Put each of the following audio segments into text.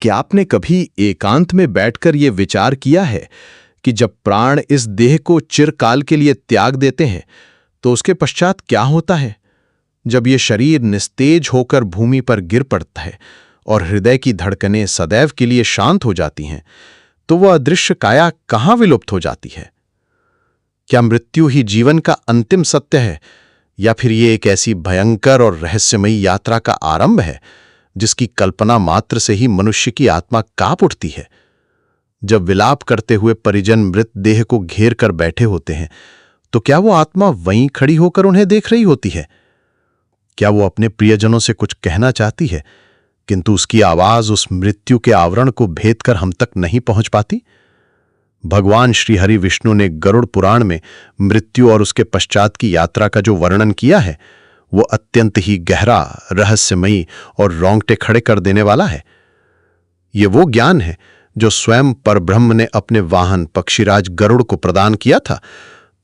क्या आपने कभी एकांत में बैठकर ये विचार किया है कि जब प्राण इस देह को चिरकाल के लिए त्याग देते हैं तो उसके पश्चात क्या होता है? जब ये शरीर निस्तेज होकर भूमि पर गिर पड़ता है और हृदय की धड़कनें सदैव के लिए शांत हो जाती हैं, तो वह अदृश्य काया कहाँ विलुप्त हो जाती है? क्या मृत्यु ही जीवन का अंतिम सत्य है, या फिर ये एक ऐसी भयंकर और रहस्यमयी यात्रा का आरंभ है जिसकी कल्पना मात्र से ही मनुष्य की आत्मा कांप उठती है? जब विलाप करते हुए परिजन मृत देह को घेर कर बैठे होते हैं, तो क्या वो आत्मा वहीं खड़ी होकर उन्हें देख रही होती है? क्या वो अपने प्रियजनों से कुछ कहना चाहती है, किंतु उसकी आवाज उस मृत्यु के आवरण को भेद कर हम तक नहीं पहुंच पाती? भगवान श्री हरि विष्णु ने गरुड़ पुराण में मृत्यु और उसके पश्चात की यात्रा का जो वर्णन किया है, वो अत्यंत ही गहरा, रहस्यमयी और रोंगटे खड़े कर देने वाला है। ये वो ज्ञान है जो स्वयं परब्रह्म ने अपने वाहन पक्षीराज गरुड़ को प्रदान किया था,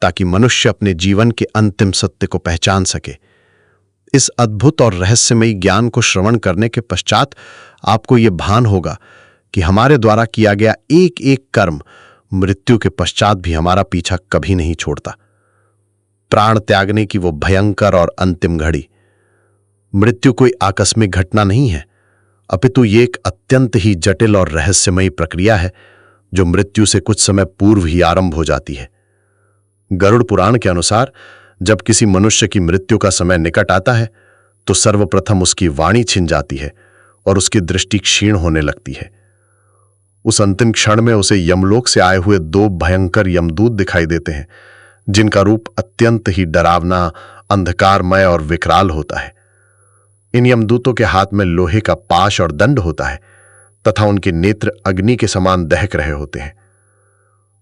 ताकि मनुष्य अपने जीवन के अंतिम सत्य को पहचान सके। इस अद्भुत और रहस्यमयी ज्ञान को श्रवण करने के पश्चात आपको ये भान होगा कि हमारे द्वारा किया गया एक एक कर्म मृत्यु के पश्चात भी हमारा पीछा कभी नहीं छोड़ता। प्राण त्यागने की वो भयंकर और अंतिम घड़ी, मृत्यु कोई आकस्मिक घटना नहीं है, अपितु ये एक अत्यंत ही जटिल और रहस्यमयी प्रक्रिया है जो मृत्यु से कुछ समय पूर्व ही आरंभ हो जाती है। गरुड़ पुराण के अनुसार जब किसी मनुष्य की मृत्यु का समय निकट आता है, तो सर्वप्रथम उसकी वाणी छिन जाती है और उसकी दृष्टि क्षीण होने लगती है। उस अंतिम क्षण में उसे यमलोक से आए हुए दो भयंकर यमदूत दिखाई देते हैं, जिनका रूप अत्यंत ही डरावना, अंधकारमय और विकराल होता है। इन यमदूतों के हाथ में लोहे का पाश और दंड होता है तथा उनके नेत्र अग्नि के समान दहक रहे होते हैं।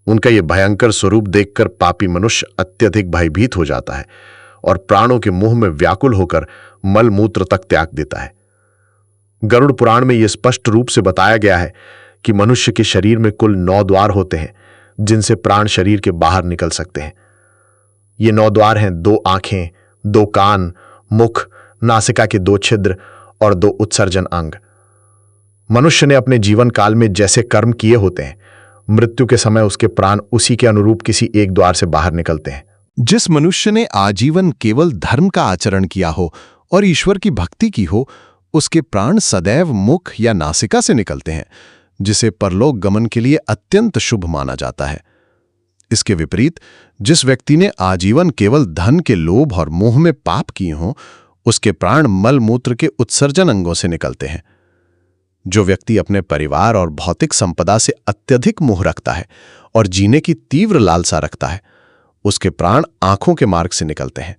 उनका यह भयंकर स्वरूप देखकर पापी मनुष्य अत्यधिक भयभीत हो जाता है और प्राणों के मुंह में व्याकुल होकर मल मूत्र तक त्याग देता है। गरुड़ पुराण में यह स्पष्ट रूप से बताया गया है कि मनुष्य के शरीर में कुल 9 द्वार होते हैं, जिनसे प्राण शरीर के बाहर निकल सकते हैं। ये 9 द्वार हैं 2 आंखें, 2 कान, मुख, नासिका के 2 छिद्र और 2 उत्सर्जन अंग। मनुष्य ने अपने जीवन काल में जैसे कर्म किए होते हैं, मृत्यु के समय उसके प्राण उसी के अनुरूप किसी एक द्वार से बाहर निकलते हैं। जिस मनुष्य ने आजीवन केवल धर्म का आचरण किया हो और ईश्वर की भक्ति की हो, उसके प्राण सदैव मुख या नासिका से निकलते हैं, जिसे परलोक गमन के लिए अत्यंत शुभ माना जाता है। इसके विपरीत जिस व्यक्ति ने आजीवन केवल धन के लोभ और मोह में पाप किए हों, उसके प्राण मल मूत्र के उत्सर्जन अंगों से निकलते हैं। जो व्यक्ति अपने परिवार और भौतिक संपदा से अत्यधिक मोह रखता है और जीने की तीव्र लालसा रखता है, उसके प्राण आंखों के मार्ग से निकलते हैं।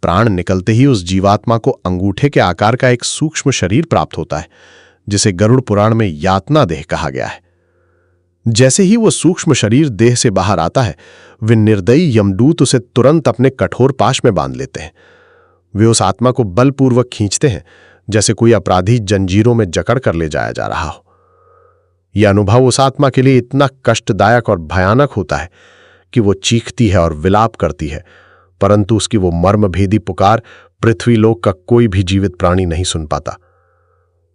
प्राण निकलते ही उस जीवात्मा को अंगूठे के आकार का एक सूक्ष्म शरीर प्राप्त होता है, जिसे गरुड़ पुराण में यातना देह कहा गया है। जैसे ही वो सूक्ष्म शरीर देह से बाहर आता है, वे निर्दयी यमदूत उसे तुरंत अपने कठोर पाश में बांध लेते हैं। वे उस आत्मा को बलपूर्वक खींचते हैं, जैसे कोई अपराधी जंजीरों में जकड़ कर ले जाया जा रहा हो। यह अनुभव उस आत्मा के लिए इतना कष्टदायक और भयानक होता है कि वो चीखती है और विलाप करती है, परंतु उसकी वो मर्मभेदी पुकार पृथ्वीलोक का कोई भी जीवित प्राणी नहीं सुन पाता।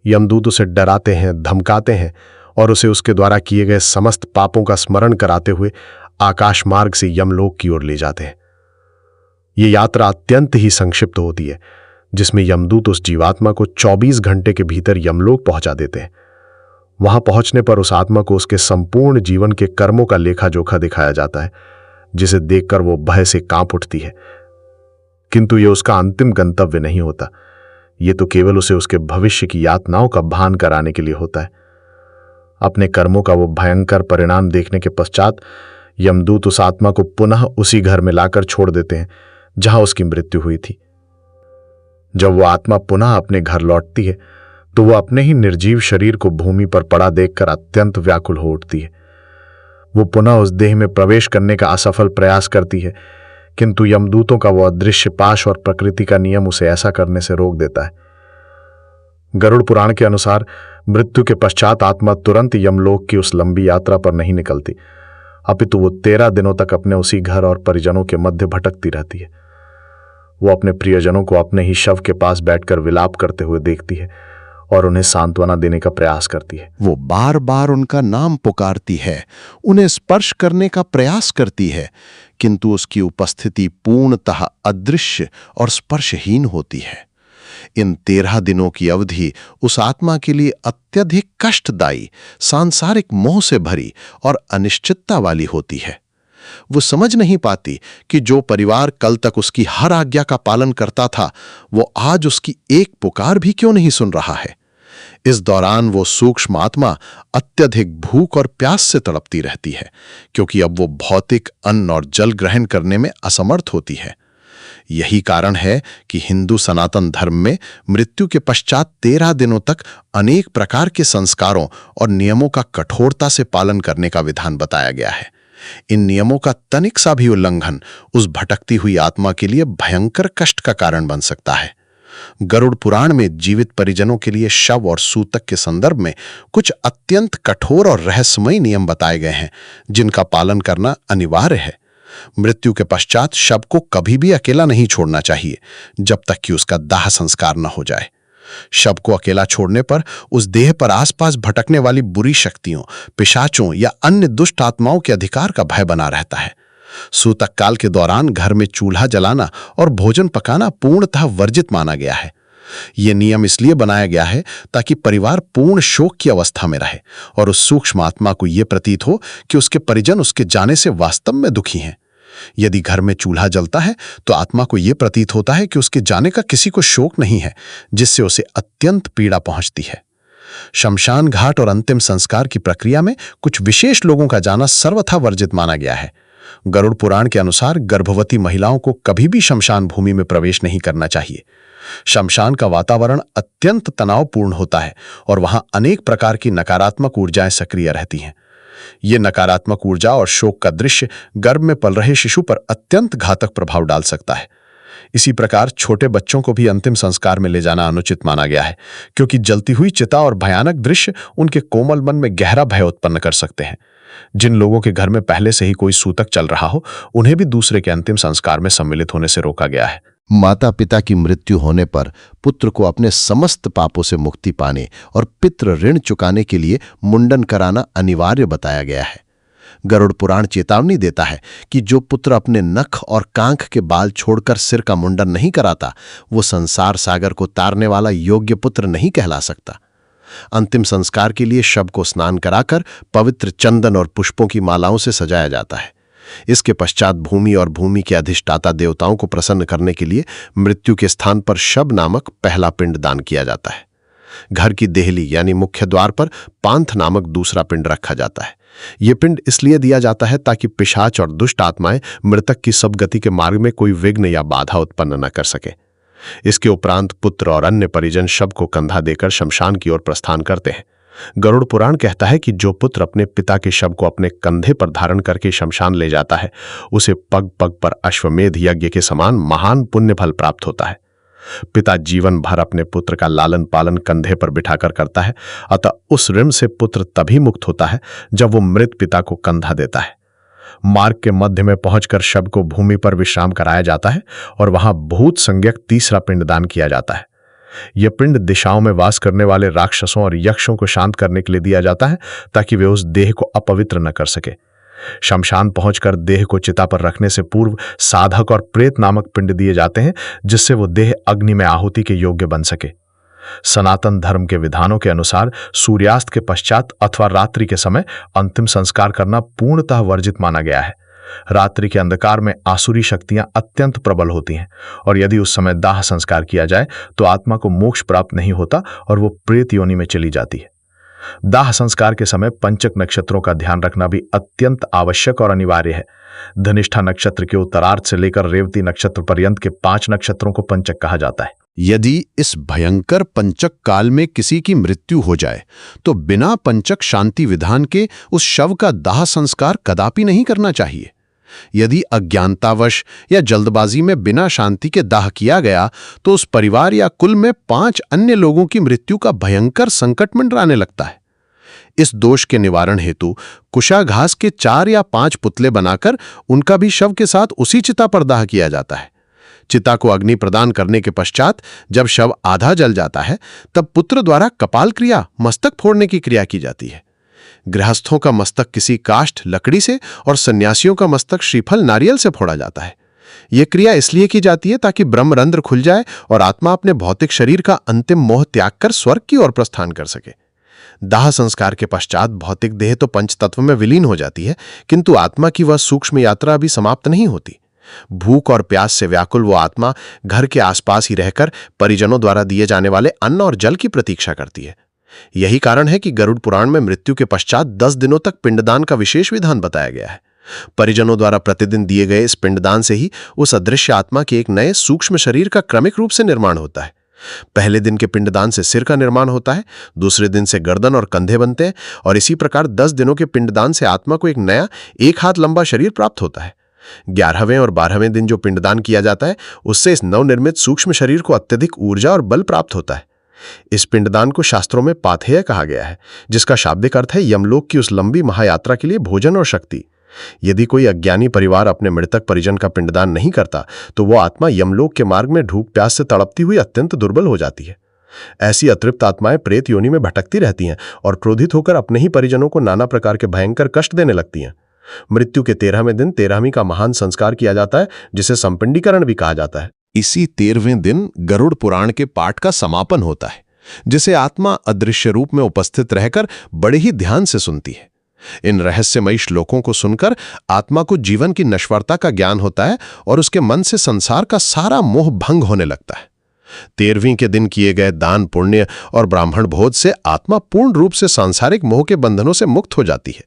यमदूत उसे डराते हैं, धमकाते हैं और उसे उसके द्वारा किए गए समस्त पापों का स्मरण कराते हुए आकाश मार्ग से यमलोक की ओर ले जाते हैं। ये यात्रा अत्यंत ही संक्षिप्त होती है, जिसमें यमदूत उस जीवात्मा को 24 घंटे के भीतर यमलोक पहुंचा देते हैं। वहां पहुंचने पर उस आत्मा को उसके संपूर्ण जीवन के कर्मों का लेखा जोखा दिखाया जाता है, जिसे देखकर वो भय से कांप उठती है। किंतु यह उसका अंतिम गंतव्य नहीं होता। ये तो केवल उसे उसके भविष्य की यातनाओं का भान कराने के लिए होता है। अपने कर्मों का वो भयंकर परिणाम देखने के पश्चात यमदूत उस आत्मा को पुनः उसी घर में लाकर छोड़ देते हैं जहां उसकी मृत्यु हुई थी। जब वो आत्मा पुनः अपने घर लौटती है, तो वह अपने ही निर्जीव शरीर को भूमि पर पड़ा देखकर अत्यंत व्याकुल हो उठती है। वो पुनः उस देह में प्रवेश करने का असफल प्रयास करती है, किंतु यमदूतों का वो अदृश्य पाश और प्रकृति का नियम उसे ऐसा करने से रोक देता है। गरुड़ पुराण के अनुसार मृत्यु के पश्चात आत्मा तुरंत यमलोक की उस लंबी यात्रा पर नहीं निकलती, अपितु वो 13 दिनों तक अपने उसी घर और परिजनों के मध्य भटकती रहती है। वो अपने प्रियजनों को अपने ही शव के पास बैठकर विलाप करते हुए देखती है और उन्हें सांत्वना देने का प्रयास करती है। वो बार बार उनका नाम पुकारती है, उन्हें स्पर्श करने का प्रयास करती है, किंतु उसकी उपस्थिति पूर्णतः अदृश्य और स्पर्शहीन होती है। इन 13 दिनों की अवधि उस आत्मा के लिए अत्यधिक कष्टदायी, सांसारिक मोह से भरी और अनिश्चितता वाली होती है। वो समझ नहीं पाती कि जो परिवार कल तक उसकी हर आज्ञा का पालन करता था, वो आज उसकी एक पुकार भी क्यों नहीं सुन रहा है। इस दौरान वो सूक्ष्म आत्मा अत्यधिक भूख और प्यास से तड़पती रहती है, क्योंकि अब वो भौतिक अन्न और जल ग्रहण करने में असमर्थ होती है। यही कारण है कि हिंदू सनातन धर्म में मृत्यु के पश्चात 13 दिनों तक अनेक प्रकार के संस्कारों और नियमों का कठोरता से पालन करने का विधान बताया गया है। इन नियमों का तनिक सा भी उल्लंघन उस भटकती हुई आत्मा के लिए भयंकर कष्ट का कारण बन सकता है। गरुड़ पुराण में जीवित परिजनों के लिए शव और सूतक के संदर्भ में कुछ अत्यंत कठोर और रहस्यमयी नियम बताए गए हैं, जिनका पालन करना अनिवार्य है। मृत्यु के पश्चात शव को कभी भी अकेला नहीं छोड़ना चाहिए, जब तक कि उसका दाह संस्कार न हो जाए। शव को अकेला छोड़ने पर उस देह पर आसपास भटकने वाली बुरी शक्तियों, पिशाचों या अन्य दुष्ट आत्माओं के अधिकार का भय बना रहता है। सूतक काल के दौरान घर में चूल्हा जलाना और भोजन पकाना पूर्णतः वर्जित माना गया है। यह नियम इसलिए बनाया गया है ताकि परिवार पूर्ण शोक की अवस्था में रहे और उस सूक्ष्म आत्मा को यह प्रतीत हो कि उसके परिजन उसके जाने से वास्तव में दुखी हैं। यदि घर में चूल्हा जलता है तो आत्मा को यह प्रतीत होता है कि उसके जाने का किसी को शोक नहीं है, जिससे उसे अत्यंत पीड़ा पहुंचती है। शमशान घाट और अंतिम संस्कार की प्रक्रिया में कुछ विशेष लोगों का जाना सर्वथा वर्जित माना गया है। गरुड़ पुराण के अनुसार गर्भवती महिलाओं को कभी भी शमशान भूमि में प्रवेश नहीं करना चाहिए। शमशान का वातावरण अत्यंत तनावपूर्ण होता है और वहां अनेक प्रकार की नकारात्मक ऊर्जाएं सक्रिय रहती हैं। ये नकारात्मक ऊर्जा और शोक का दृश्य गर्भ में पल रहे शिशु पर अत्यंत घातक प्रभाव डाल सकता है। इसी प्रकार छोटे बच्चों को भी अंतिम संस्कार में ले जाना अनुचित माना गया है, क्योंकि जलती हुई चिता और भयानक दृश्य उनके कोमल मन में गहरा भय उत्पन्न कर सकते हैं। जिन लोगों के घर में पहले से ही कोई सूतक चल रहा हो, उन्हें भी दूसरे के अंतिम संस्कार में सम्मिलित होने से रोका गया है। माता पिता की मृत्यु होने पर पुत्र को अपने समस्त पापों से मुक्ति पाने और पितृ ऋण चुकाने के लिए मुंडन कराना अनिवार्य बताया गया है। गरुड़ पुराण चेतावनी देता है कि जो पुत्र अपने नख और कांख के बाल छोड़कर सिर का मुंडन नहीं कराता, वो संसार सागर को तारने वाला योग्य पुत्र नहीं कहला सकता। अंतिम संस्कार के लिए शव को स्नान कराकर पवित्र चंदन और पुष्पों की मालाओं से सजाया जाता है। इसके पश्चात भूमि और भूमि के अधिष्ठाता देवताओं को प्रसन्न करने के लिए मृत्यु के स्थान पर शव नामक पहला पिंड दान किया जाता है। घर की देहली यानी मुख्य द्वार पर पांथ नामक दूसरा पिंड रखा जाता है। यह पिंड इसलिए दिया जाता है ताकि पिशाच और दुष्ट आत्माएं मृतक की सब गति के मार्ग में कोई विघ्न या बाधा उत्पन्न न कर सके। इसके उपरांत पुत्र और अन्य परिजन शव को कंधा देकर शमशान की ओर प्रस्थान करते हैं। गरुड़ पुराण कहता है कि जो पुत्र अपने पिता के शव को अपने कंधे पर धारण करके शमशान ले जाता है, उसे पग पग पर अश्वमेध यज्ञ के समान महान पुण्य फल प्राप्त होता है। पिता जीवन भर अपने पुत्र का लालन पालन कंधे पर बिठाकर करता है, अतः उस ऋण से पुत्र तभी मुक्त होता है जब वो मृत पिता को कंधा देता है। मार्ग के मध्य में पहुंचकर शव को भूमि पर विश्राम कराया जाता है और वहां भूत संज्ञक तीसरा पिंडदान किया जाता है। यह पिंड दिशाओं में वास करने वाले राक्षसों और यक्षों को शांत करने के लिए दिया जाता है, ताकि वे उस देह को अपवित्र न कर सके। शमशान पहुंचकर देह को चिता पर रखने से पूर्व साधक और प्रेत नामक पिंड दिए जाते हैं, जिससे वो देह अग्नि में आहुति के योग्य बन सके। सनातन धर्म के विधानों के अनुसार सूर्यास्त के पश्चात अथवा रात्रि के समय अंतिम संस्कार करना पूर्णतः वर्जित माना गया है। रात्रि के अंधकार में आसुरी शक्तियां अत्यंत प्रबल होती हैं और यदि उस समय दाह संस्कार किया जाए तो आत्मा को मोक्ष प्राप्त नहीं होता और वो प्रेत योनि में चली जाती है। दाह संस्कार के समय पंचक नक्षत्रों का ध्यान रखना भी अत्यंत आवश्यक और अनिवार्य है। धनिष्ठा नक्षत्र के उत्तरार्ध से लेकर रेवती नक्षत्र पर्यंत के 5 नक्षत्रों को पंचक कहा जाता है। यदि इस भयंकर पंचक काल में किसी की मृत्यु हो जाए तो बिना पंचक शांति विधान के उस शव का दाह संस्कार कदापि नहीं करना चाहिए। यदि अज्ञानतावश या जल्दबाजी में बिना शांति के दाह किया गया तो उस परिवार या कुल में 5 अन्य लोगों की मृत्यु का भयंकर संकट मंडराने लगता है। इस दोष के निवारण हेतु कुशा घास के 4 या 5 पुतले बनाकर उनका भी शव के साथ उसी चिता पर दाह किया जाता है। चिता को अग्नि प्रदान करने के पश्चात जब शव आधा जल जाता है तब पुत्र द्वारा कपाल क्रिया, मस्तक फोड़ने की क्रिया की जाती है। गृहस्थों का मस्तक किसी काष्ठ लकड़ी से और सन्यासियों का मस्तक श्रीफल नारियल से फोड़ा जाता है। यह क्रिया इसलिए की जाती है ताकि ब्रह्मरंध्र खुल जाए और आत्मा अपने भौतिक शरीर का अंतिम मोह त्याग कर स्वर्ग की ओर प्रस्थान कर सके। दाह संस्कार के पश्चात भौतिक देह तो पंच तत्व में विलीन हो जाती है, किंतु आत्मा की वह सूक्ष्म यात्रा अभी समाप्त नहीं होती। भूख और प्यास से व्याकुल वो आत्मा घर के आसपास ही रहकर परिजनों द्वारा दिए जाने वाले अन्न और जल की प्रतीक्षा करती है। यही कारण है कि गरुड़ पुराण में मृत्यु के पश्चात 10 दिनों तक पिंडदान का विशेष विधान बताया गया है। परिजनों द्वारा प्रतिदिन दिए गए इस पिंडदान से ही उस अदृश्य आत्मा के एक नए सूक्ष्म शरीर का क्रमिक रूप से निर्माण होता है। पहले दिन के पिंडदान से सिर का निर्माण होता है, दूसरे दिन से गर्दन और कंधे बनते हैं और इसी प्रकार 10 दिनों के पिंडदान से आत्मा को एक नया 1 हाथ लंबा शरीर प्राप्त होता है। 11वें और 12वें दिन जो पिंडदान किया जाता है उससे इस नवनिर्मित सूक्ष्म शरीर को अत्यधिक ऊर्जा और बल प्राप्त होता है। इस पिंडदान को शास्त्रों में पाथेय कहा गया है, जिसका शाब्दिक अर्थ है यमलोक की उस लंबी महायात्रा के लिए भोजन और शक्ति। यदि कोई अज्ञानी परिवार अपने मृतक परिजन का पिंडदान नहीं करता तो वो आत्मा यमलोक के मार्ग में भूख प्यास से तड़पती हुई अत्यंत दुर्बल हो जाती है। ऐसी अतृप्त आत्माएं प्रेत योनि में भटकती रहती हैं और क्रोधित होकर अपने ही परिजनों को नाना प्रकार के भयंकर कष्ट देने लगती हैं। मृत्यु के 13वें दिन 13वीं का महान संस्कार किया जाता है, जिसे संपिंडीकरण भी कहा जाता है। इसी 13वें दिन गरुड़ पुराण के पाठ का समापन होता है, जिसे आत्मा अदृश्य रूप में उपस्थित रहकर बड़े ही ध्यान से सुनती है। इन रहस्यमयी श्लोकों को सुनकर आत्मा को जीवन की नश्वरता का ज्ञान होता है और उसके मन से संसार का सारा मोह भंग होने लगता है। 13वीं के दिन किए गए दान पुण्य और ब्राह्मण भोज से आत्मा पूर्ण रूप से सांसारिक मोह के बंधनों से मुक्त हो जाती है।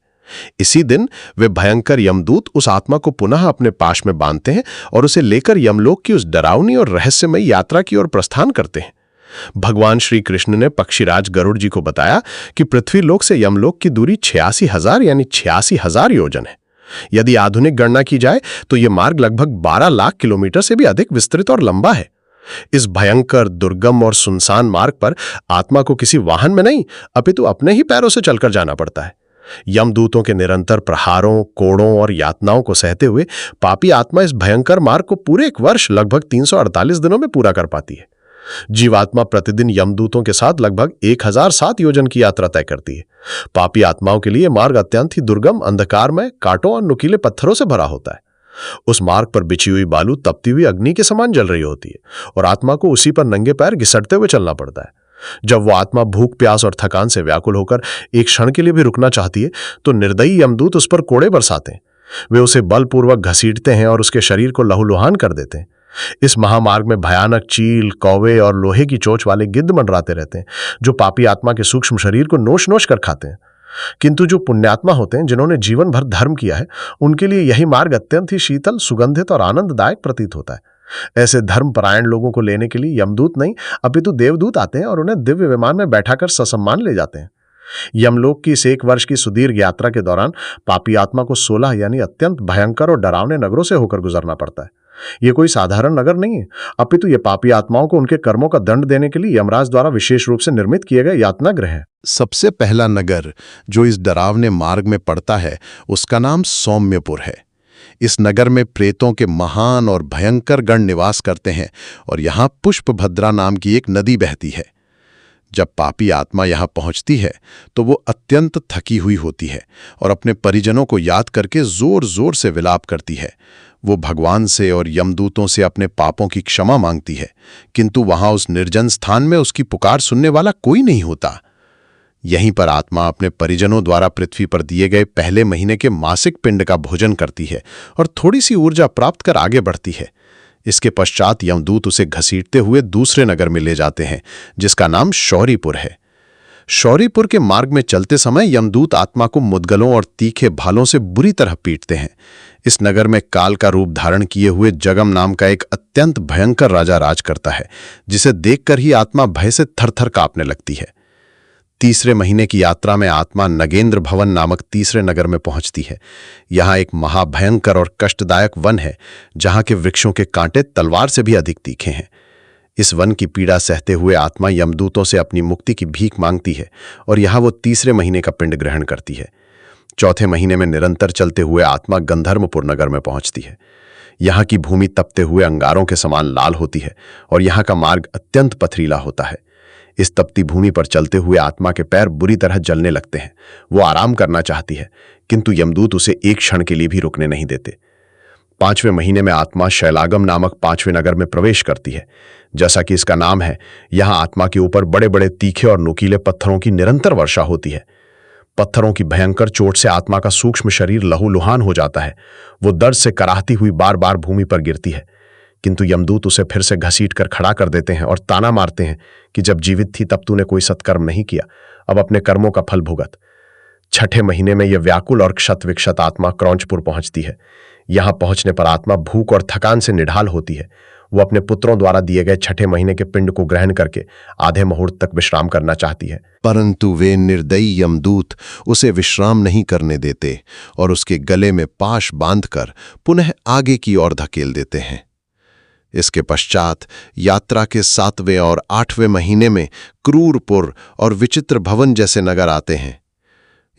इसी दिन वे भयंकर यमदूत उस आत्मा को पुनः अपने पाश में बांधते हैं और उसे लेकर यमलोक की उस डरावनी और रहस्यमयी यात्रा की ओर प्रस्थान करते हैं। भगवान श्री कृष्ण ने पक्षीराज गरुड़ जी को बताया कि पृथ्वी लोक से यमलोक की दूरी 86,000 यानी 86,000 योजन है। यदि आधुनिक गणना की जाए तो यह मार्ग लगभग 12 लाख किलोमीटर से भी अधिक विस्तृत और लंबा है। इस भयंकर, दुर्गम और सुनसान मार्ग पर आत्मा को किसी वाहन में नहीं अपितु अपने ही पैरों से चलकर जाना पड़ता है। यमदूतों के निरंतर प्रहारों, कोड़ों और यातनाओं को सहते हुए पापी आत्मा इस भयंकर मार्ग को पूरे एक वर्ष लगभग 348 दिनों में पूरा कर पाती है। जीवात्मा प्रतिदिन यमदूतों के साथ लगभग 1007 योजन की यात्रा तय करती है। पापी आत्माओं के लिए मार्ग अत्यंत ही दुर्गम, अंधकारमय, कांटों और नुकीले पत्थरों से भरा होता है। उस मार्ग पर बिछी हुई बालू तपती हुई अग्नि के समान जल रही होती है और आत्मा को उसी पर नंगे पैर घिसटते हुए चलना पड़ता है। जब वो आत्मा भूख प्यास और थकान से व्याकुल होकर एक क्षण के लिए भी रुकना चाहती है तो निर्दयी यमदूत उस पर कोड़े बरसाते हैं। वे उसे बलपूर्वक घसीटते हैं और उसके शरीर को लहूलुहान कर देते हैं। इस महामार्ग में भयानक चील, कौवे और लोहे की चोंच वाले गिद्ध मंडराते रहते हैं, जो पापी आत्मा के सूक्ष्म शरीर को नोच नोच कर खाते हैं। किंतु जो पुण्यात्मा होते हैं, जिन्होंने जीवन भर धर्म किया है, उनके लिए यही मार्ग अत्यंत ही शीतल, सुगंधित और आनंददायक प्रतीत होता है। ऐसे धर्मपरायण लोगों को लेने के लिए यमदूत नहीं अपितु देवदूत आते हैं और उन्हें दिव्य विमान में बैठाकर ससम्मान ले जाते हैं। यमलोक की इस 1 वर्ष की सुदीर्घ यात्रा के दौरान पापी आत्मा को 16 यानी अत्यंत भयंकर और डरावने नगरों से होकर गुजरना पड़ता है। ये कोई साधारण नगर नहीं है, अपितु ये पापी आत्माओं को उनके कर्मों का दंड देने के लिए यमराज द्वारा विशेष रूप से निर्मित किए गए यातना गृह है। सबसे पहला नगर जो इस डरावने मार्ग में पड़ता है उसका नाम सौम्यपुर है। इस नगर में प्रेतों के महान और भयंकर गण निवास करते हैं और यहाँ पुष्पभद्रा नाम की एक नदी बहती है। जब पापी आत्मा यहाँ पहुँचती है तो वो अत्यंत थकी हुई होती है और अपने परिजनों को याद करके जोर जोर से विलाप करती है। वो भगवान से और यमदूतों से अपने पापों की क्षमा मांगती है, किंतु वहां उस निर्जन स्थान में उसकी पुकार सुनने वाला कोई नहीं होता। यहीं पर आत्मा अपने परिजनों द्वारा पृथ्वी पर दिए गए पहले महीने के मासिक पिंड का भोजन करती है और थोड़ी सी ऊर्जा प्राप्त कर आगे बढ़ती है। इसके पश्चात यमदूत उसे घसीटते हुए दूसरे नगर में ले जाते हैं, जिसका नाम शौरीपुर है। शौरीपुर के मार्ग में चलते समय यमदूत आत्मा को मुद्गलों और तीखे भालों से बुरी तरह पीटते हैं। इस नगर में काल का रूप धारण किए हुए जगम नाम का एक अत्यंत भयंकर राजा राज करता है, जिसे देखकर ही आत्मा भय से थरथर कांपने लगती है। तीसरे महीने की यात्रा में आत्मा नगेंद्र भवन नामक तीसरे नगर में पहुंचती है। यहाँ एक महाभयंकर और कष्टदायक वन है, जहाँ के वृक्षों के कांटे तलवार से भी अधिक तीखे हैं। इस वन की पीड़ा सहते हुए आत्मा यमदूतों से अपनी मुक्ति की भीख मांगती है और यहाँ वो तीसरे महीने का पिंड ग्रहण करती है। चौथे महीने में निरंतर चलते हुए आत्मा गंधर्वपुर नगर में पहुंचती है। यहाँ की भूमि तपते हुए अंगारों के समान लाल होती है और यहाँ का मार्ग अत्यंत पथरीला होता है। इस तपती भूमि पर चलते हुए आत्मा के पैर बुरी तरह जलने लगते हैं। वो आराम करना चाहती है, किंतु यमदूत उसे एक क्षण के लिए भी रुकने नहीं देते। 5वें महीने में आत्मा शैलागम नामक 5वें नगर में प्रवेश करती है। जैसा कि इसका नाम है, यहां आत्मा के ऊपर बड़े बड़े तीखे और नुकीले पत्थरों की निरंतर वर्षा होती है। पत्थरों की भयंकर चोट से आत्मा का सूक्ष्म शरीर लहूलुहान हो जाता है। वो दर्द से कराहती हुई बार बार भूमि पर गिरती है, किंतु यमदूत उसे फिर से घसीट कर खड़ा कर देते हैं और ताना मारते हैं कि जब जीवित थी तब तूने कोई सत्कर्म नहीं किया, अब अपने कर्मों का फल भुगत। 6ठे महीने में यह व्याकुल और क्षत विक्षत आत्मा क्रौंचपुर पहुंचती है। यहां पहुंचने पर आत्मा भूख और थकान से निढाल होती है। वो अपने पुत्रों द्वारा दिए गए 6ठे महीने के पिंड को ग्रहण करके आधे मुहूर्त तक विश्राम करना चाहती है, परंतु वे निर्दयी यमदूत उसे विश्राम नहीं करने देते और उसके गले में पाश बांधकर पुनः आगे की ओर धकेल देते हैं। इसके पश्चात यात्रा के 7वें और 8वें महीने में क्रूरपुर और विचित्र भवन जैसे नगर आते हैं।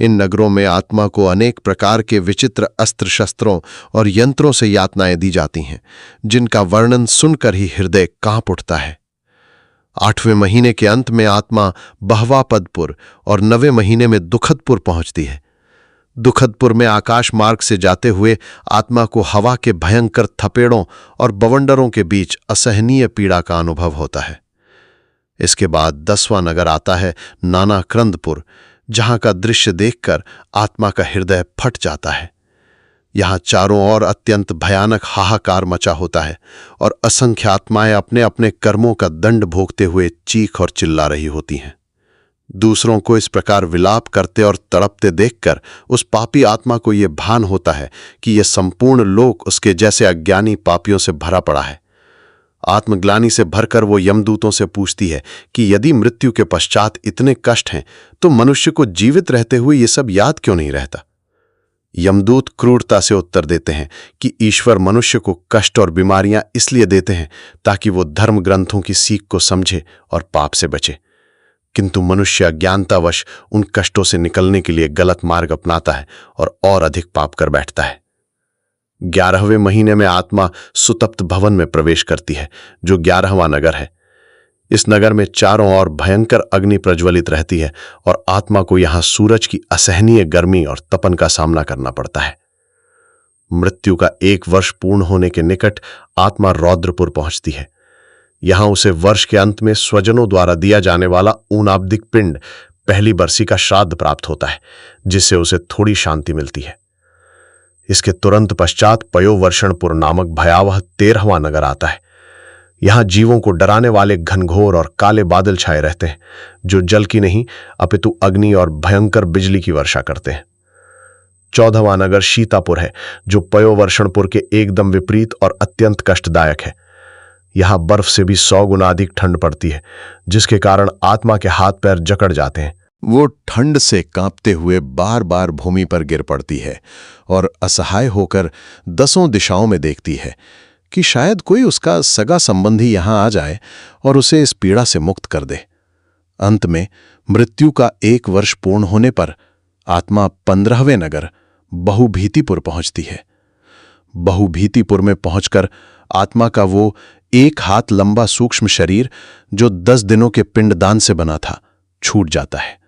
इन नगरों में आत्मा को अनेक प्रकार के विचित्र अस्त्र शस्त्रों और यंत्रों से यातनाएं दी जाती हैं, जिनका वर्णन सुनकर ही हृदय कांप उठता है। 8वें महीने के अंत में आत्मा बहवापदपुर और 9वें महीने में दुखदपुर पहुंचती है। दुखदपुर में आकाश मार्ग से जाते हुए आत्मा को हवा के भयंकर थपेड़ों और बवंडरों के बीच असहनीय पीड़ा का अनुभव होता है। इसके बाद 10वां नगर आता है नानाक्रंदपुर, जहां का दृश्य देखकर आत्मा का हृदय फट जाता है। यहां चारों ओर अत्यंत भयानक हाहाकार मचा होता है और असंख्य आत्माएं अपने अपने कर्मों का दंड भोगते हुए चीख और चिल्ला रही होती हैं। दूसरों को इस प्रकार विलाप करते और तड़पते देखकर उस पापी आत्मा को यह भान होता है कि यह संपूर्ण लोक उसके जैसे अज्ञानी पापियों से भरा पड़ा है। आत्मग्लानि से भरकर वो यमदूतों से पूछती है कि यदि मृत्यु के पश्चात इतने कष्ट हैं तो मनुष्य को जीवित रहते हुए ये सब याद क्यों नहीं रहता। यमदूत क्रूरता से उत्तर देते हैं कि ईश्वर मनुष्य को कष्ट और बीमारियां इसलिए देते हैं ताकि वो धर्म ग्रंथों की सीख को समझे और पाप से बचे, किंतु मनुष्य अज्ञानतावश उन कष्टों से निकलने के लिए गलत मार्ग अपनाता है और अधिक पाप कर बैठता है। 11वें महीने में आत्मा सुतप्त भवन में प्रवेश करती है, जो 11वां नगर है। इस नगर में चारों ओर भयंकर अग्नि प्रज्वलित रहती है और आत्मा को यहां सूरज की असहनीय गर्मी और तपन का सामना करना पड़ता है। मृत्यु का 1 वर्ष पूर्ण होने के निकट आत्मा रौद्रपुर पहुंचती है। यहां उसे वर्ष के अंत में स्वजनों द्वारा दिया जाने वाला ऊनाब्दिक पिंड, पहली बरसी का श्राद्ध प्राप्त होता है, जिससे उसे थोड़ी शांति मिलती है। इसके तुरंत पश्चात पयोवर्षणपुर नामक भयावह 13वां नगर आता है। यहां जीवों को डराने वाले घनघोर और काले बादल छाए रहते हैं, जो जल की नहीं अपितु अग्नि और भयंकर बिजली की वर्षा करते हैं। 14वां नगर शीतापुर है, जो पयोवर्षणपुर के एकदम विपरीत और अत्यंत कष्टदायक है। यहां बर्फ से भी 100 गुना अधिक ठंड पड़ती है, जिसके कारण आत्मा के हाथ पैर जकड़ जाते हैं। वो ठंड से कांपते हुए बार बार भूमि पर गिर पड़ती है और असहाय होकर 10 दिशाओं में देखती है कि शायद कोई उसका सगा संबंधी यहां आ जाए और उसे इस पीड़ा से मुक्त कर दे। अंत में मृत्यु का 1 वर्ष पूर्ण होने पर आत्मा 15वें नगर बहुभीतिपुर पहुंचती है। बहुभीतिपुर में पहुंचकर आत्मा का वो 1 हाथ लंबा सूक्ष्म शरीर, जो 10 दिनों के पिंडदान से बना था, छूट जाता है।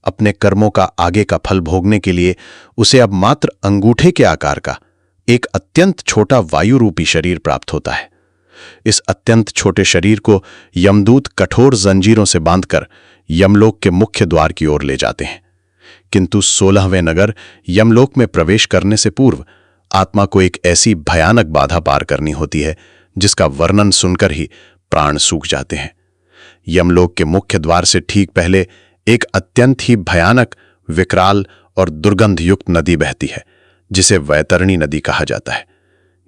अपने कर्मों का आगे का फल भोगने के लिए उसे अब मात्र अंगूठे के आकार का एक अत्यंत छोटा वायु रूपी शरीर प्राप्त होता है। इस अत्यंत छोटे शरीर को यमदूत कठोर जंजीरों से बांधकर यमलोक के मुख्य द्वार की ओर ले जाते हैं, किंतु 16वें नगर यमलोक में प्रवेश करने से पूर्व आत्मा को एक ऐसी भयानक बाधा पार करनी होती है जिसका वर्णन सुनकर ही प्राण सूख जाते हैं। यमलोक के मुख्य द्वार से ठीक पहले एक अत्यंत ही भयानक, विकराल और दुर्गंध युक्त नदी बहती है, जिसे वैतरणी नदी कहा जाता है।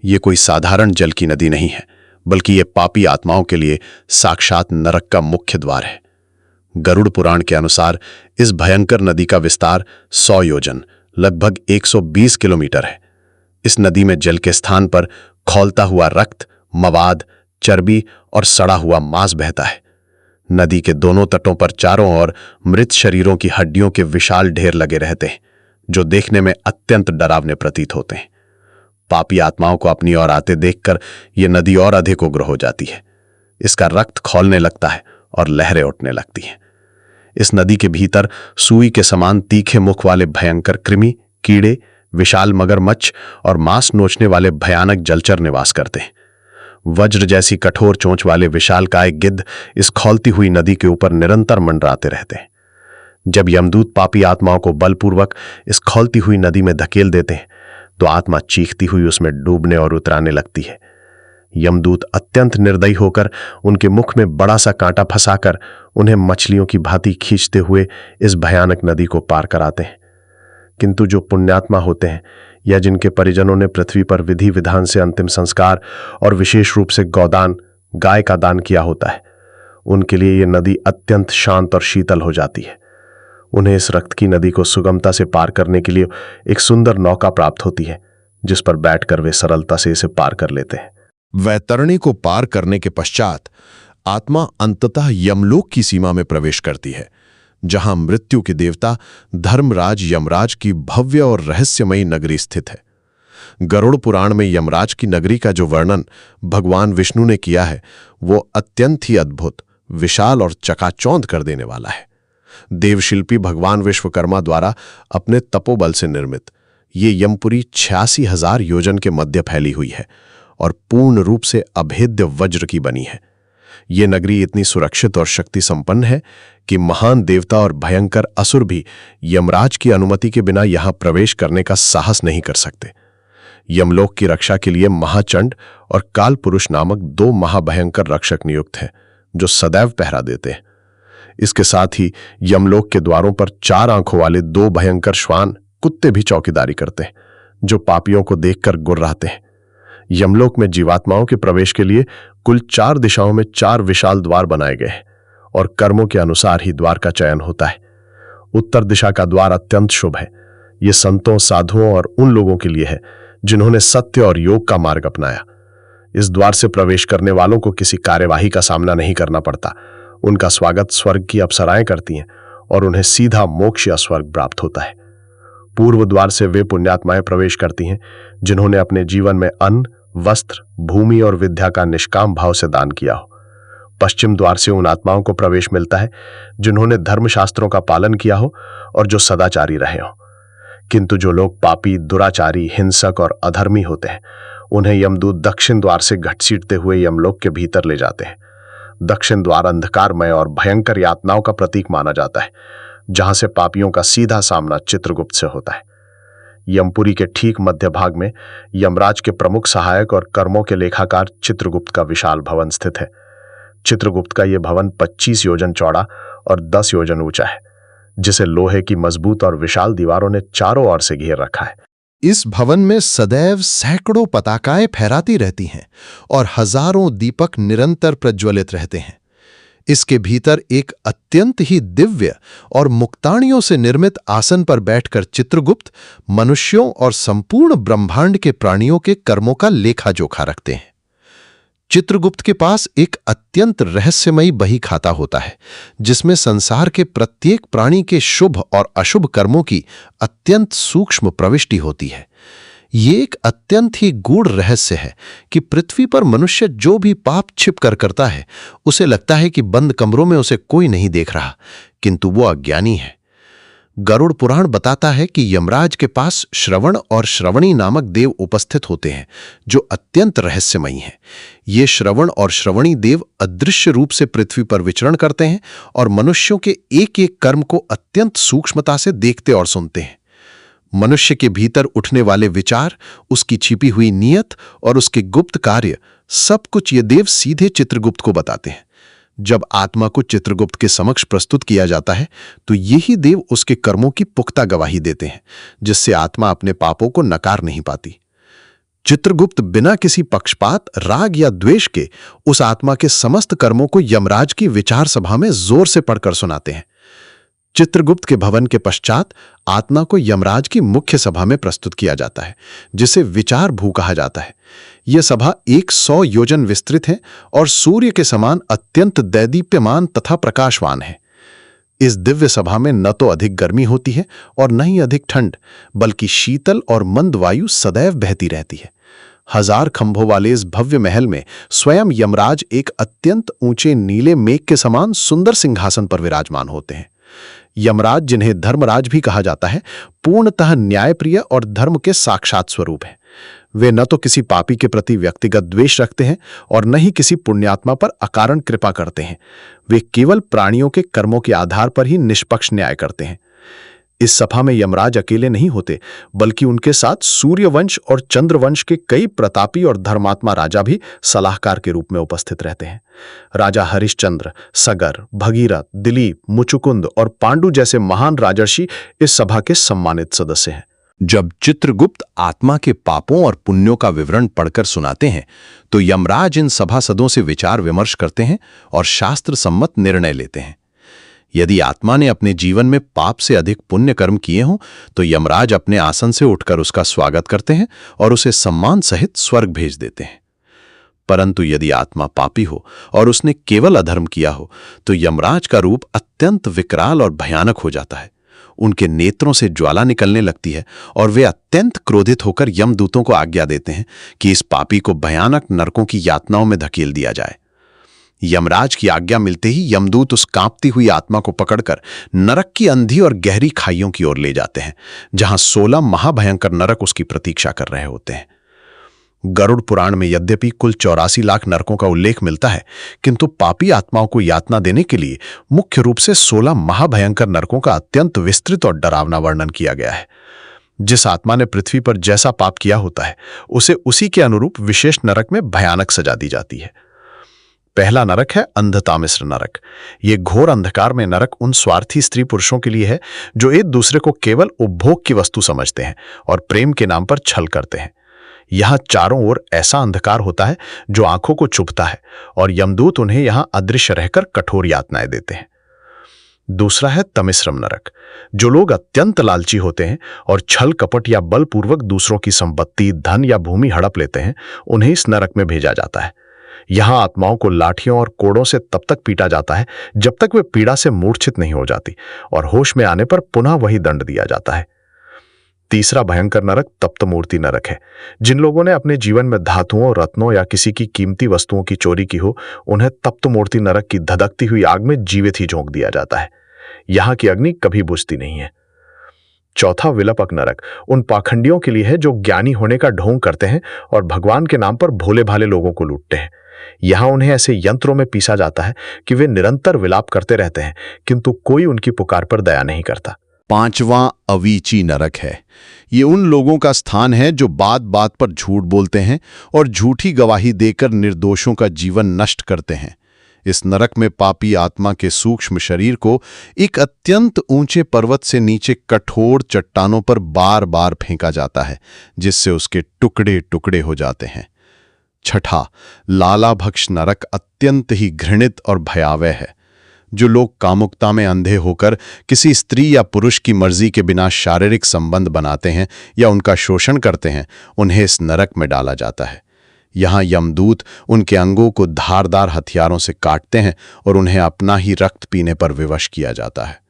ये कोई साधारण जल की नदी नहीं है, बल्कि ये पापी आत्माओं के लिए साक्षात नरक का मुख्य द्वार है। गरुड़ पुराण के अनुसार इस भयंकर नदी का विस्तार 100 योजन लगभग 120 किलोमीटर है। इस नदी में जल के स्थान पर खौलता हुआ रक्त, मवाद, चर्बी और सड़ा हुआ मांस बहता है। नदी के दोनों तटों पर चारों ओर मृत शरीरों की हड्डियों के विशाल ढेर लगे रहते हैं, जो देखने में अत्यंत डरावने प्रतीत होते हैं। पापी आत्माओं को अपनी ओर आते देखकर यह नदी और अधिक उग्र हो जाती है। इसका रक्त खौलने लगता है और लहरें उठने लगती हैं। इस नदी के भीतर सुई के समान तीखे मुख वाले भयंकर कृमि, कीड़े, विशाल मगरमच्छ और मांस नोचने वाले भयानक जलचर निवास करते हैं। वज्र जैसी कठोर चोंच वाले विशालकाय गिद्ध इस खौलती हुई नदी के ऊपर निरंतर मंडराते रहते हैं। जब यमदूत पापी आत्माओं को बलपूर्वक इस खौलती हुई नदी में धकेल देते हैं तो आत्मा चीखती हुई उसमें डूबने और उतराने लगती है। यमदूत अत्यंत निर्दयी होकर उनके मुख में बड़ा सा कांटा फंसाकर उन्हें मछलियों की भांति खींचते हुए इस भयानक नदी को पार कराते हैं। किंतु जो पुण्यात्मा होते हैं या जिनके परिजनों ने पृथ्वी पर विधि विधान से अंतिम संस्कार और विशेष रूप से गौदान, गाय का दान किया होता है, उनके लिए यह नदी अत्यंत शांत और शीतल हो जाती है। उन्हें इस रक्त की नदी को सुगमता से पार करने के लिए एक सुंदर नौका प्राप्त होती है, जिस पर बैठकर वे सरलता से इसे पार कर लेते हैं। वैतरणी को पार करने के पश्चात आत्मा अंततः यमलोक की सीमा में प्रवेश करती है, जहां मृत्यु के देवता धर्मराज यमराज की भव्य और रहस्यमयी नगरी स्थित है। गरुड़ पुराण में यमराज की नगरी का जो वर्णन भगवान विष्णु ने किया है वो अत्यंत ही अद्भुत, विशाल और चकाचौंध कर देने वाला है। देवशिल्पी भगवान विश्वकर्मा द्वारा अपने तपोबल से निर्मित ये यमपुरी 86,000 योजन के मध्य फैली हुई है और पूर्ण रूप से अभेद्य वज्र की बनी है। ये नगरी इतनी सुरक्षित और शक्ति संपन्न है कि महान देवता और भयंकर असुर भी यमराज की अनुमति के बिना यहां प्रवेश करने का साहस नहीं कर सकते। यमलोक की रक्षा के लिए महाचंड और काल पुरुष नामक 2 महाभयंकर रक्षक नियुक्त हैं, जो सदैव पहरा देते हैं। इसके साथ ही यमलोक के द्वारों पर 4 आंखों वाले 2 भयंकर श्वान कुत्ते भी चौकीदारी करते हैं, जो पापियों को देखकर गुर्राते हैं। यमलोक में जीवात्माओं के प्रवेश के लिए कुल 4 दिशाओं में 4 विशाल द्वार बनाए गए हैं और कर्मों के अनुसार ही द्वार का चयन होता है। उत्तर दिशा का द्वार अत्यंत शुभ है। यह संतों, साधुओं और उन लोगों के लिए है जिन्होंने सत्य और योग का मार्ग अपनाया। इस द्वार से प्रवेश करने वालों को किसी कार्यवाही का सामना नहीं करना पड़ता। उनका स्वागत स्वर्ग की अप्सराएं करती हैं और उन्हें सीधा मोक्ष या स्वर्ग प्राप्त होता है। पूर्व द्वार से वे पुण्यात्माएं प्रवेश करती हैं जिन्होंने अपने जीवन में अन्न, वस्त्र, भूमि और विद्या का निष्काम भाव से दान किया हो। पश्चिम द्वार से उन आत्माओं को प्रवेश मिलता है जिन्होंने धर्मशास्त्रों का पालन किया हो और जो सदाचारी रहे हो। किंतु जो लोग पापी, दुराचारी, हिंसक और अधर्मी होते हैं, उन्हें यमदूत दक्षिण द्वार से घसीटते हुए यमलोक के भीतर ले जाते हैं। दक्षिण द्वार अंधकारमय और भयंकर यातनाओं का प्रतीक माना जाता है, जहां से पापियों का सीधा सामना चित्रगुप्त से होता है। यमपुरी के ठीक मध्य भाग में यमराज के प्रमुख सहायक और कर्मों के लेखाकार चित्रगुप्त का विशाल भवन स्थित है। चित्रगुप्त का यह भवन 25 योजन चौड़ा और 10 योजन ऊंचा है, जिसे लोहे की मजबूत और विशाल दीवारों ने चारों ओर से घेर रखा है। इस भवन में सदैव सैकड़ों पताकाएं फहराती रहती हैं और हजारों दीपक निरंतर प्रज्वलित रहते हैं। इसके भीतर एक अत्यंत ही दिव्य और मुक्ताणियों से निर्मित आसन पर बैठकर चित्रगुप्त मनुष्यों और संपूर्ण ब्रह्मांड के प्राणियों के कर्मों का लेखा जोखा रखते हैं। चित्रगुप्त के पास एक अत्यंत रहस्यमयी बही खाता होता है, जिसमें संसार के प्रत्येक प्राणी के शुभ और अशुभ कर्मों की अत्यंत सूक्ष्म प्रविष्टि होती है। ये एक अत्यंत ही गूढ़ रहस्य है कि पृथ्वी पर मनुष्य जो भी पाप छिपकर करता है, उसे लगता है कि बंद कमरों में उसे कोई नहीं देख रहा, किंतु वो अज्ञानी है। गरुड़ पुराण बताता है कि यमराज के पास श्रवण और श्रवणी नामक देव उपस्थित होते हैं, जो अत्यंत रहस्यमयी हैं। ये श्रवण और श्रवणी देव अदृश्य रूप से पृथ्वी पर विचरण करते हैं और मनुष्यों के एक एक कर्म को अत्यंत सूक्ष्मता से देखते और सुनते हैं। मनुष्य के भीतर उठने वाले विचार, उसकी छिपी हुई नीयत और उसके गुप्त कार्य, सब कुछ ये देव सीधे चित्रगुप्त को बताते हैं। जब आत्मा को चित्रगुप्त के समक्ष प्रस्तुत किया जाता है तो यही देव उसके कर्मों की पुख्ता गवाही देते हैं, जिससे आत्मा अपने पापों को नकार नहीं पाती। चित्रगुप्त बिना किसी पक्षपात, राग या द्वेष के उस आत्मा के समस्त कर्मों को यमराज की विचार सभा में जोर से पढ़कर सुनाते हैं। चित्रगुप्त के भवन के पश्चात आत्मा को यमराज की मुख्य सभा में प्रस्तुत किया जाता है, जिसे विचार भू कहा जाता है। यह सभा 100 योजन विस्तृत है और सूर्य के समान अत्यंत दैदीप्यमान तथा प्रकाशवान है। इस दिव्य सभा में न तो अधिक गर्मी होती है और न ही अधिक ठंड, बल्कि शीतल और मंद वायु सदैव बहती रहती है। 1000 खंभों वाले इस भव्य महल में स्वयं यमराज एक अत्यंत ऊंचे नीले मेघ के समान सुंदर सिंहासन पर विराजमान होते हैं। यमराज, जिन्हें धर्मराज भी कहा जाता है, पूर्णतः न्यायप्रिय और धर्म के साक्षात स्वरूप हैं। वे न तो किसी पापी के प्रति व्यक्तिगत द्वेष रखते हैं और न ही किसी पुण्यात्मा पर अकारण कृपा करते हैं। वे केवल प्राणियों के कर्मों के आधार पर ही निष्पक्ष न्याय करते हैं। इस सभा में यमराज अकेले नहीं होते, बल्कि उनके साथ सूर्यवंश और चंद्रवंश के कई प्रतापी और धर्मात्मा राजा भी सलाहकार के रूप में उपस्थित रहते हैं। राजा हरिश्चंद्र, सगर, भगीरथ, दिलीप, मुचुकुंद और पांडु जैसे महान राजर्षि इस सभा के सम्मानित सदस्य हैं। जब चित्रगुप्त आत्मा के पापों और पुण्यों का विवरण पढ़कर सुनाते हैं, तो यमराज इन सभासदों से विचार विमर्श करते हैं और शास्त्र सम्मत निर्णय लेते हैं। यदि आत्मा ने अपने जीवन में पाप से अधिक पुण्य कर्म किए हों, तो यमराज अपने आसन से उठकर उसका स्वागत करते हैं और उसे सम्मान सहित स्वर्ग भेज देते हैं। परंतु यदि आत्मा पापी हो और उसने केवल अधर्म किया हो, तो यमराज का रूप अत्यंत विकराल और भयानक हो जाता है। उनके नेत्रों से ज्वाला निकलने लगती है और वे अत्यंत क्रोधित होकर यमदूतों को आज्ञा देते हैं कि इस पापी को भयानक नरकों की यातनाओं में धकेल दिया जाए। यमराज की आज्ञा मिलते ही यमदूत उस कांपती हुई आत्मा को पकड़कर नरक की अंधी और गहरी खाइयों की ओर ले जाते हैं, जहां 16 महाभयंकर नरक उसकी प्रतीक्षा कर रहे होते हैं। गरुड़ पुराण में यद्यपि कुल 84 लाख नरकों का उल्लेख मिलता है, किंतु पापी आत्माओं को यातना देने के लिए मुख्य रूप से 16 महाभयंकर नरकों का अत्यंत विस्तृत और डरावना वर्णन किया गया है। जिस आत्मा ने पृथ्वी पर जैसा पाप किया होता है, उसे उसी के अनुरूप विशेष नरक में भयानक सजा दी जाती है। पहला नरक है अंधतामिश्र नरक। ये घोर अंधकार में नरक उन स्वार्थी स्त्री पुरुषों के लिए है जो एक दूसरे को केवल उपभोग की वस्तु समझते हैं और प्रेम के नाम पर छल करते हैं। यहां चारों ओर ऐसा अंधकार होता है जो आंखों को चुभता है और यमदूत उन्हें यहां अदृश्य रहकर कठोर यातनाएं देते हैं। दूसरा है तमिश्रम नरक। जो लोग अत्यंत लालची होते हैं और छल कपट या बलपूर्वक दूसरों की संपत्ति, धन या भूमि हड़प लेते हैं, उन्हें इस नरक में भेजा जाता है। यहां आत्माओं को लाठियों और कोड़ों से तब तक पीटा जाता है जब तक वे पीड़ा से मूर्छित नहीं हो जाती, और होश में आने पर पुनः वही दंड दिया जाता है। तीसरा भयंकर नरक तप्तमूर्ति नरक है। जिन लोगों ने अपने जीवन में धातुओं, रत्नों या किसी की कीमती वस्तुओं की चोरी की हो, उन्हें तप्तमूर्ति नरक की धधकती हुई आग में जीवित ही झोंक दिया जाता है। यहां की अग्नि कभी बुझती नहीं है। चौथा विलपक नरक उन पाखंडियों के लिए है जो ज्ञानी होने का ढोंग करते हैं और भगवान के नाम पर भोले भाले लोगों को लूटते हैं। यहां उन्हें ऐसे यंत्रों में पीसा जाता है कि वे निरंतर विलाप करते रहते हैं, किंतु कोई उनकी पुकार पर दया नहीं करता। पांचवां अवीची नरक है। ये उन लोगों का स्थान है जो बात बात पर झूठ बोलते हैं और झूठी गवाही देकर निर्दोषों का जीवन नष्ट करते हैं। इस नरक में पापी आत्मा के सूक्ष्म शरीर को एक अत्यंत ऊंचे पर्वत से नीचे कठोर चट्टानों पर बार बार फेंका जाता है, जिससे उसके टुकड़े टुकड़े हो जाते हैं। छठा लालाभक्ष नरक अत्यंत ही घृणित और भयावह है। जो लोग कामुकता में अंधे होकर किसी स्त्री या पुरुष की मर्जी के बिना शारीरिक संबंध बनाते हैं या उनका शोषण करते हैं, उन्हें इस नरक में डाला जाता है। यहाँ यमदूत उनके अंगों को धारदार हथियारों से काटते हैं और उन्हें अपना ही रक्त पीने पर विवश किया जाता है।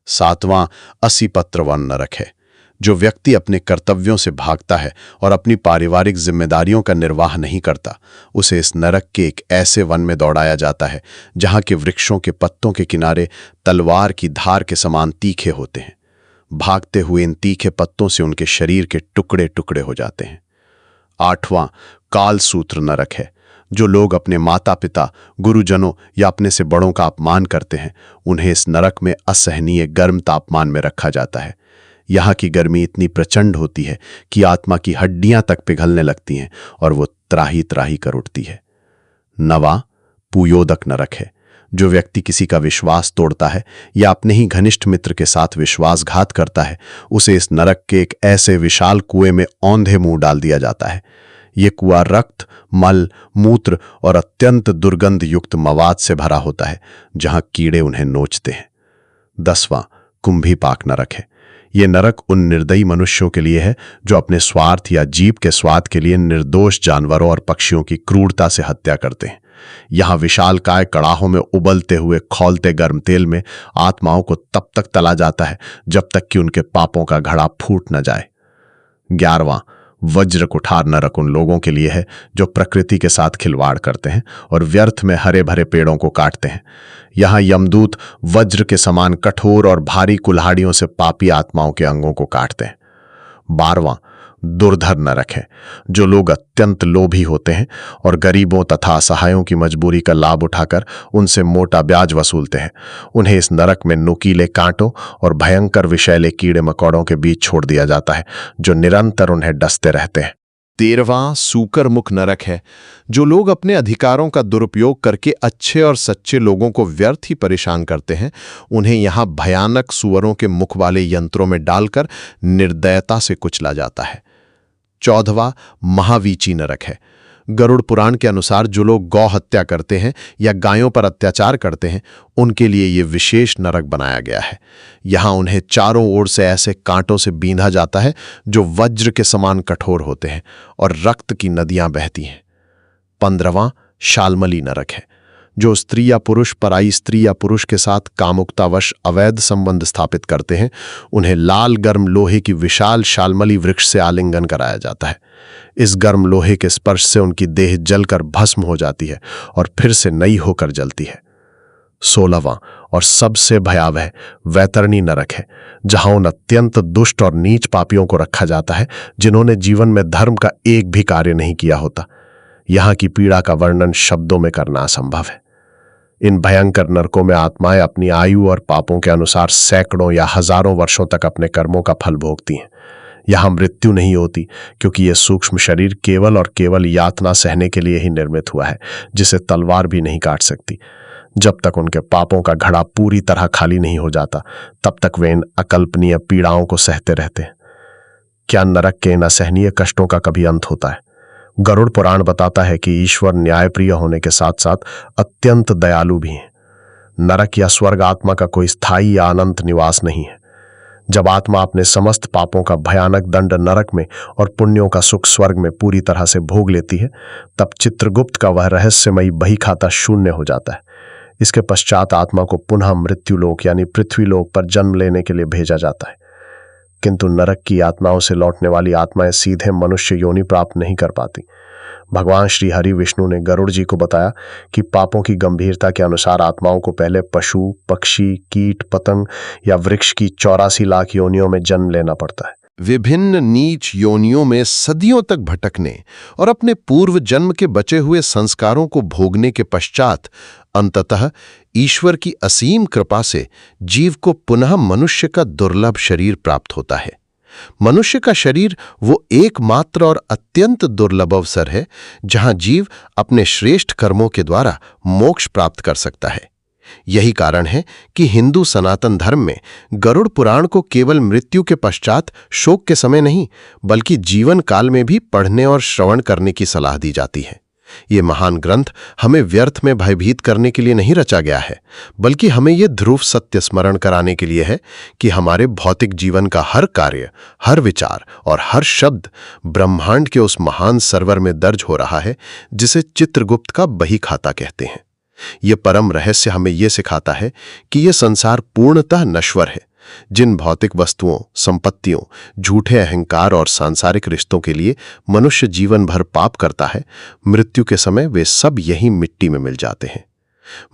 सातवां असीपत्रवन नरक है। जो व्यक्ति अपने कर्तव्यों से भागता है और अपनी पारिवारिक जिम्मेदारियों का निर्वाह नहीं करता, उसे इस नरक के एक ऐसे वन में दौड़ाया जाता है जहां के वृक्षों के पत्तों के किनारे तलवार की धार के समान तीखे होते हैं। भागते हुए इन तीखे पत्तों से उनके शरीर के टुकड़े टुकड़े हो जाते हैं। आठवां कालसूत्र नरक है। जो लोग अपने माता पिता, गुरुजनों या अपने से बड़ों का अपमान करते हैं, उन्हें इस नरक में असहनीय गर्म तापमान में रखा जाता है। यहाँ की गर्मी इतनी प्रचंड होती है कि आत्मा की हड्डियां तक पिघलने लगती हैं और वो त्राही त्राही कर उठती है। नवा पुयोदक नरक है। जो व्यक्ति किसी का विश्वास तोड़ता है या अपने ही घनिष्ठ मित्र के साथ विश्वासघात करता है, उसे इस नरक के एक ऐसे विशाल कुएं में औंधे मुंह डाल दिया जाता है। ये कुआं रक्त, मल, मूत्र और अत्यंत दुर्गंध युक्त मवाद से भरा होता है, जहां कीड़े उन्हें नोचते हैं। 10वां कुंभीपाक नरक है। ये नरक उन निर्दयी मनुष्यों के लिए है जो अपने स्वार्थ या जीभ के स्वाद के लिए निर्दोष जानवरों और पक्षियों की क्रूरता से हत्या करते हैं। यहाँ विशालकाय कड़ाहों में उबलते हुए खौलते गर्म तेल में आत्माओं को तब तक तला जाता है जब तक कि उनके पापों का घड़ा फूट न जाए। 11वां वज्र कुठार नरक उन लोगों के लिए है जो प्रकृति के साथ खिलवाड़ करते हैं और व्यर्थ में हरे भरे पेड़ों को काटते हैं। यहां यमदूत वज्र के समान कठोर और भारी कुल्हाड़ियों से पापी आत्माओं के अंगों को काटते हैं। 12वां दुर्धर नरक है, जो लोग अत्यंत लोभी होते हैं और गरीबों तथा असहायों की मजबूरी का लाभ उठाकर उनसे मोटा ब्याज वसूलते हैं। उन्हें इस नरक में नुकीले कांटों और भयंकर विषैले कीड़े मकोड़ों के बीच छोड़ दिया जाता है, जो निरंतर उन्हें डसते रहते हैं। 13वां सूकर मुख नरक है, जो लोग अपने अधिकारों का दुरुपयोग करके अच्छे और सच्चे लोगों को व्यर्थ ही परेशान करते हैं। उन्हें यहां भयानक सुअरों के मुख वाले यंत्रों में डालकर निर्दयता से कुचला जाता है। 14वां महावीची नरक है। गरुड़ पुराण के अनुसार जो लोग गौ हत्या करते हैं या गायों पर अत्याचार करते हैं, उनके लिए ये विशेष नरक बनाया गया है। यहां उन्हें चारों ओर से ऐसे कांटों से बींधा जाता है जो वज्र के समान कठोर होते हैं और रक्त की नदियां बहती हैं। 15वां शालमली नरक है, जो स्त्री या पुरुष पराई स्त्री या पुरुष के साथ कामुकतावश अवैध संबंध स्थापित करते हैं, उन्हें लाल गर्म लोहे की विशाल शालमली वृक्ष से आलिंगन कराया जाता है। इस गर्म लोहे के स्पर्श से उनकी देह जलकर भस्म हो जाती है और फिर से नई होकर जलती है। 16वां और सबसे भयावह वैतरणी नरक है, जहां उन अत्यंत दुष्ट और नीच पापियों को रखा जाता है जिन्होंने जीवन में धर्म का एक भी कार्य नहीं किया होता। यहां की पीड़ा का वर्णन शब्दों में करना असंभव है। इन भयंकर नरकों में आत्माएं अपनी आयु और पापों के अनुसार सैकड़ों या हजारों वर्षों तक अपने कर्मों का फल भोगती हैं। यहां मृत्यु नहीं होती, क्योंकि यह सूक्ष्म शरीर केवल और केवल यातना सहने के लिए ही निर्मित हुआ है, जिसे तलवार भी नहीं काट सकती। जब तक उनके पापों का घड़ा पूरी तरह खाली नहीं हो जाता, तब तक वे इन अकल्पनीय पीड़ाओं को सहते रहते हैं। क्या नरक के इन असहनीय कष्टों का कभी अंत होता है? गरुड़ पुराण बताता है कि ईश्वर न्यायप्रिय होने के साथ साथ अत्यंत दयालु भी हैं। नरक या स्वर्ग आत्मा का कोई स्थायी या अनंत निवास नहीं है। जब आत्मा अपने समस्त पापों का भयानक दंड नरक में और पुण्यों का सुख स्वर्ग में पूरी तरह से भोग लेती है, तब चित्रगुप्त का वह रहस्यमयी बही खाता शून्य हो जाता है। इसके पश्चात आत्मा को पुनः मृत्युलोक यानी पृथ्वीलोक पर जन्म लेने के लिए भेजा जाता है। किंतु नरक की आत्माओं से लौटने वाली आत्माएं सीधे मनुष्य योनि प्राप्त नहीं कर पाती। भगवान श्री हरि विष्णु ने गरुड़ जी को बताया कि पापों की गंभीरता के अनुसार आत्माओं को पहले पशु, पक्षी, कीट, पतंग या वृक्ष की 84 लाख योनियों में जन्म लेना पड़ता है। विभिन्न नीच योनियों में सदियों तक भटकने और अपने पूर्व जन्म के बचे हुए संस्कारों को भोगने के पश्चात अंततः ईश्वर की असीम कृपा से जीव को पुनः मनुष्य का दुर्लभ शरीर प्राप्त होता है। मनुष्य का शरीर वो एकमात्र और अत्यंत दुर्लभ अवसर है जहां जीव अपने श्रेष्ठ कर्मों के द्वारा मोक्ष प्राप्त कर सकता है। यही कारण है कि हिंदू सनातन धर्म में गरुड़ पुराण को केवल मृत्यु के पश्चात शोक के समय नहीं, बल्कि जीवन काल में भी पढ़ने और श्रवण करने की सलाह दी जाती है। ये महान ग्रंथ हमें व्यर्थ में भयभीत करने के लिए नहीं रचा गया है, बल्कि हमें ये ध्रुव सत्य स्मरण कराने के लिए है कि हमारे भौतिक जीवन का हर कार्य, हर विचार और हर शब्द ब्रह्मांड के उस महान सर्वर में दर्ज हो रहा है जिसे चित्रगुप्त का बही खाता कहते हैं। यह परम रहस्य हमें यह सिखाता है कि यह संसार पूर्णतः नश्वर है। जिन भौतिक वस्तुओं, संपत्तियों, झूठे अहंकार और सांसारिक रिश्तों के लिए मनुष्य जीवन भर पाप करता है, मृत्यु के समय वे सब यही मिट्टी में मिल जाते हैं।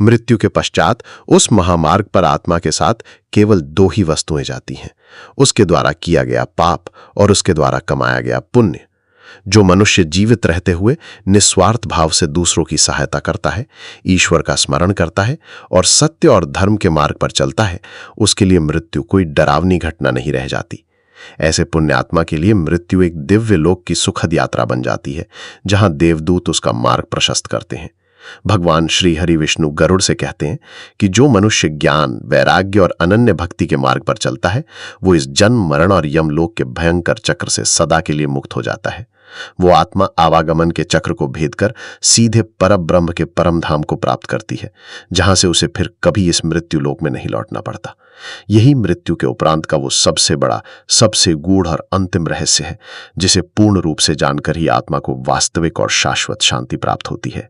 मृत्यु के पश्चात उस महामार्ग पर आत्मा के साथ केवल 2 ही वस्तुएं जाती हैं, उसके द्वारा किया गया पाप और उसके द्वारा कमाया गया पुण्य। जो मनुष्य जीवित रहते हुए निस्वार्थ भाव से दूसरों की सहायता करता है, ईश्वर का स्मरण करता है और सत्य और धर्म के मार्ग पर चलता है, उसके लिए मृत्यु कोई डरावनी घटना नहीं रह जाती। ऐसे पुण्यात्मा के लिए मृत्यु एक दिव्य लोक की सुखद यात्रा बन जाती है, जहां देवदूत उसका मार्ग प्रशस्त करते हैं। भगवान श्री हरि विष्णु गरुड़ से कहते हैं कि जो मनुष्य ज्ञान, वैराग्य और अनन्य भक्ति के मार्ग पर चलता है, वो इस जन्म, मरण और यमलोक के भयंकर चक्र से सदा के लिए मुक्त हो जाता है। वो आत्मा आवागमन के चक्र को भेदकर सीधे परब्रह्म के परम धाम को प्राप्त करती है, जहां से उसे फिर कभी इस मृत्यु लोक में नहीं लौटना पड़ता। यही मृत्यु के उपरांत का वो सबसे बड़ा, सबसे गूढ़ और अंतिम रहस्य है, जिसे पूर्ण रूप से जानकर ही आत्मा को वास्तविक और शाश्वत शांति प्राप्त होती है।